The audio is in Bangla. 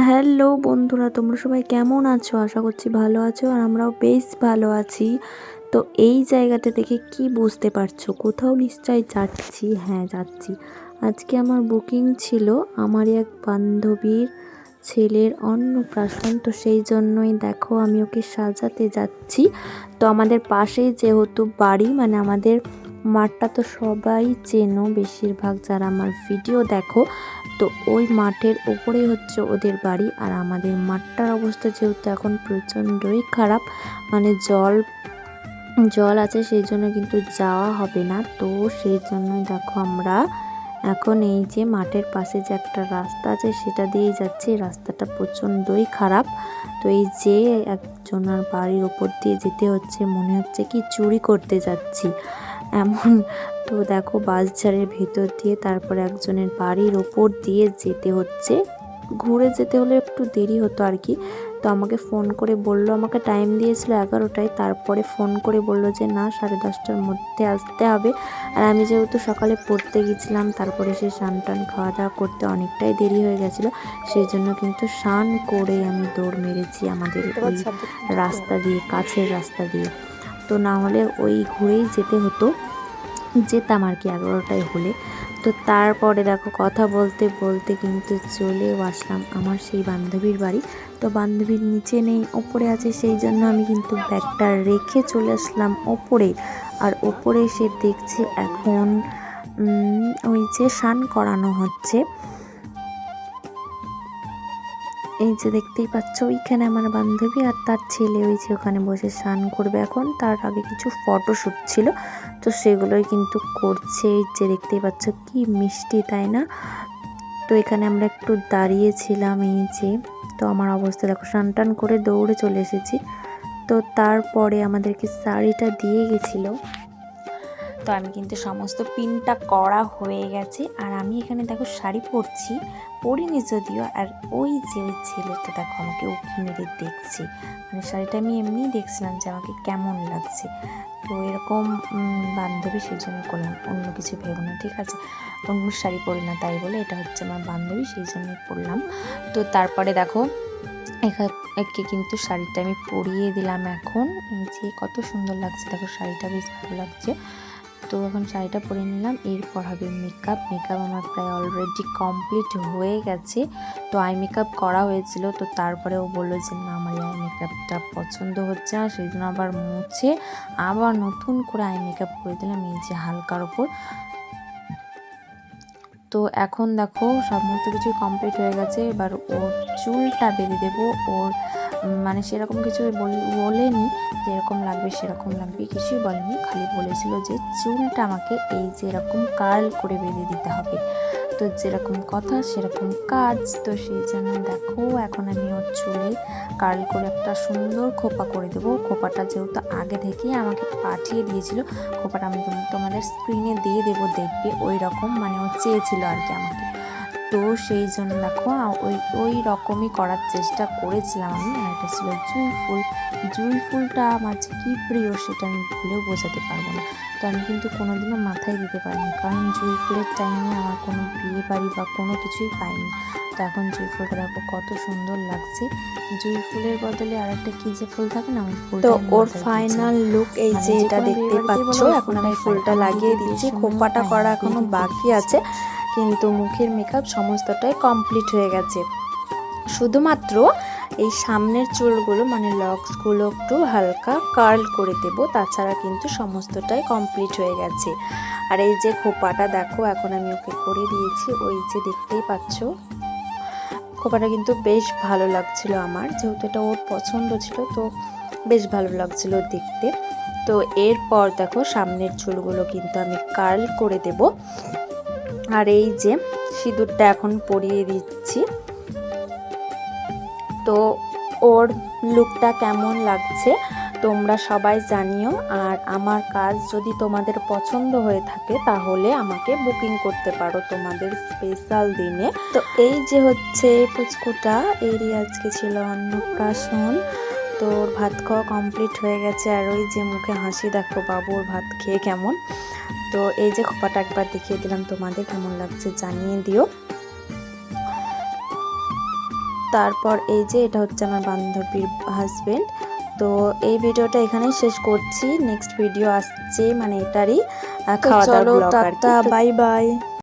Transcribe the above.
হ্যালো বন্ধুরা, তোমরা সবাই কেমন আছো? আশা করছি ভালো আছো, আর আমরাও বেশ ভালো আছি। তো এই জায়গাটা দেখে কি বুঝতে পারছো? কোথাও নিশ্চয়ই যাচ্ছি। হ্যাঁ, যাচ্ছি। আজকে আমার বুকিং ছিল আমারই এক বান্ধবীর ছেলের অন্নপ্রাশন। তো সেই জন্যই দেখো আমি ওকে সাজাতে যাচ্ছি। তো আমাদের পাশেই যেহেতু বাড়ি, মানে আমাদের মাঠটা তো সবাই চেনো, বেশিরভাগ যারা আমার ভিডিও দেখো। তো ওই মাঠের উপরেই হচ্ছে ওদের বাড়ি। আর আমাদের মাঠটার অবস্থা যেহেতু এখন প্রচণ্ডই খারাপ, মানে জল জল আছে, সেই জন্য কিন্তু যাওয়া হবে না। তো সেই জন্যই দেখো আমরা এখন এই যে মাঠের পাশে যে একটা রাস্তা আছে সেটা দিয়েই যাচ্ছি। রাস্তাটা প্রচণ্ডই খারাপ। তো এই যে একজনের বাড়ির ওপর দিয়ে যেতে হচ্ছে, মনে হচ্ছে কি চুরি করতে যাচ্ছি এমন। তো দেখো বাঁশঝাড়ের ভেতর দিয়ে তারপরে একজনের বাড়ির ওপর দিয়ে যেতে হচ্ছে। ঘুরে যেতে হলে একটু দেরি হতো আর কি। তো আমাকে ফোন করে বলল, আমাকে টাইম দিয়েছিল 11টায়, তারপরে ফোন করে বলল যে না, 10:30টার মধ্যে আসতে হবে। আর আমি যেহেতু সকালে পড়তে গেছিলাম, তারপরে সে স্নান টান খাওয়া দাওয়া করতে অনেকটাই দেরি হয়ে গেছিলো, সেই জন্য কিন্তু স্নান করে আমি দৌড় মেরেছি আমাদের ওই রাস্তা দিয়ে, কাছের রাস্তা দিয়ে। তো না হলে ওই ঘুরেই যেতাম আর কি 11টায় হলে। তো তারপরে দেখো কথা বলতে বলতে কিন্তু চলেও আসলাম আমার সেই বান্ধবীর বাড়ি। তো বান্ধবীর নিচে নেই, ওপরে আছে, সেই জন্য আমি কিন্তু ব্যাগটা রেখে চলে আসলাম ওপরে। আর ওপরে এসে দেখছি এখন ওই যে স্নান করানো হচ্ছে। এই যে দেখতেই পাচ্ছ, ওইখানে আমার বান্ধবী আর তার ছেলে ওই যে ওখানে বসে স্নান করবে এখন। তার আগে কিছু ফটোশ্যুট ছিল, তো সেগুলোই কিন্তু করছে। এই যে দেখতেই পাচ্ছ কি মিষ্টি, তাই না? তো এখানে আমরা একটু দাঁড়িয়েছিলাম। এই যে, তো আমার অবস্থা দেখো, স্নান টান করে দৌড়ে চলে এসেছি। তো তারপরে আমাদেরকে শাড়িটা দিয়ে গেছিলো। তো আমি কিন্তু সমস্ত পিনটা করা হয়ে গেছে। আর আমি এখানে দেখো শাড়ি পরিনি যদিও। আর ওই যে ওই ছেলেটা দেখো আমাকে উঁকি মেরে দেখছে, মানে শাড়িটা আমি এমনিই দেখছিলাম যে আমাকে কেমন লাগছে। তো এরকম বান্ধবী, সেই জন্য করলাম, অন্য কিছু ভেবো না, ঠিক আছে? অন্য শাড়ি পরি না, তাই বলে এটা হচ্ছে আমার বান্ধবী, সেই জন্যই পরলাম। তো তারপরে দেখো একে কিন্তু শাড়িটা আমি পরিয়ে দিলাম এখন। এই যে কত সুন্দর লাগছে দেখো, শাড়িটা বেশ ভালো লাগছে। তো এখন শাড়িটা পরে নিলাম। এরপর হবে মেকআপ আমার প্রায় অলরেডি কমপ্লিট হয়ে গেছে। তো আই মেকআপ করা হয়েছিল, তো তারপরে ও বললো যে না, আমার আই মেকআপটা পছন্দ হচ্ছে না, সেই জন্য আবার মুছে আবার নতুন করে আই মেকআপ করে দিলাম এই যে হালকার ওপর। তো এখন দেখো সমস্ত কিছু কমপ্লিট হয়ে গেছে। এবার ওর চুলটা বেঁধে দেবো। ওর মানে সেরকম কিছু বলেনি যে এরকম লাগবে সেরকম লাগবে, কিছুই বলেনি, খালি বলেছিল যে চুলটা আমাকে এই যে এরকম কার্ল করে বেঁধে দিতে হবে। তো যেরকম কথা সেরকম কাজ। তো সেই জন্য দেখো এখন আমি ওর চুলে কার্ল করে একটা সুন্দর খোপা করে দেবো। খোপাটা যেহেতু আগে থেকেই আমাকে পাঠিয়ে দিয়েছিল, খোপাটা আমি তোমাদের স্ক্রিনে দিয়ে দেবো, দেখবে ওই রকম, মানে ও চেয়েছিল আর কি আমাকে। তো সেই জন্য দেখো ওই রকমই করার চেষ্টা করেছিলাম আমি। আর এটা ছিল জুঁই ফুলটা আমার যে কী প্রিয় সেটা আমি ভুলেও বোঝাতে পারবো না। তো আমি কিন্তু কোনোদিনও মাথায় দিতে পারিনি, কারণ জুঁই ফুলের টাইমে আমার কোনো বিয়ে বাড়ি বা কোনো কিছুই পাইনি। তো এখন জুঁই ফুলটা দেখো কত সুন্দর লাগছে। জুঁই ফুলের বদলে আর একটা কী যে ফুল থাকে না, ওই ফুলটা। তো ওর ফাইনাল লুক এই যে এটা দেখতে পাচ্ছ। এখন আমি ফুলটা লাগিয়ে দিচ্ছি, খোপাটা করা এখনো বাকি আছে, কিন্তু মুখের মেকআপ সমস্তটাই কমপ্লিট হয়ে গেছে। শুধুমাত্র এই সামনের চুলগুলো, মানে লকসগুলো একটু হালকা কার্ল করে দেব, তাছাড়া কিন্তু সমস্তটাই কমপ্লিট হয়ে গেছে। আর এই যে খোপাটা দেখো এখন আমি ওকে করে দিয়েছি, ওই যে দেখতেই পাচ্ছ। খোপাটা কিন্তু বেশ ভালো লাগছিল আমার, যেহেতু এটা ওর পছন্দ ছিল, তো বেশ ভালো লাগছিল দেখতে। তো এরপর দেখো সামনের চুলগুলো কিন্তু আমি কার্ল করে দেব। আর এই যে সিঁদুরটা এখন পরিয়ে দিচ্ছি। তো ওর লুকটা কেমন লাগছে তোমরা সবাই জানিও। আর আমার কাজ যদি তোমাদের পছন্দ হয়ে থাকে তাহলে আমাকে বুকিং করতে পারো তোমাদের স্পেশাল দিনে। তো এই যে হচ্ছে পুচকুটা, এরই আজকে ছিল অন্নপ্রাশন। তো ওর ভাত খাওয়া কমপ্লিট হয়ে গেছে। আর ওই যে মুখে হাসি দেখো বাবুর ভাত খেয়ে কেমন। তো এই যে খোপাটা একবার দেখিয়ে দিলাম তোমাদের, কেমন লাগছে জানিয়ে দিও। তারপর এই যে এটা হচ্ছে আমার বান্ধবীর হাজবেন্ড। তো এই ভিডিওটা এখানেই শেষ করছি, নেক্সট ভিডিও আসছে মানে এটারই খাওয়া দাওয়ার ব্লগ আর কি। Bye bye.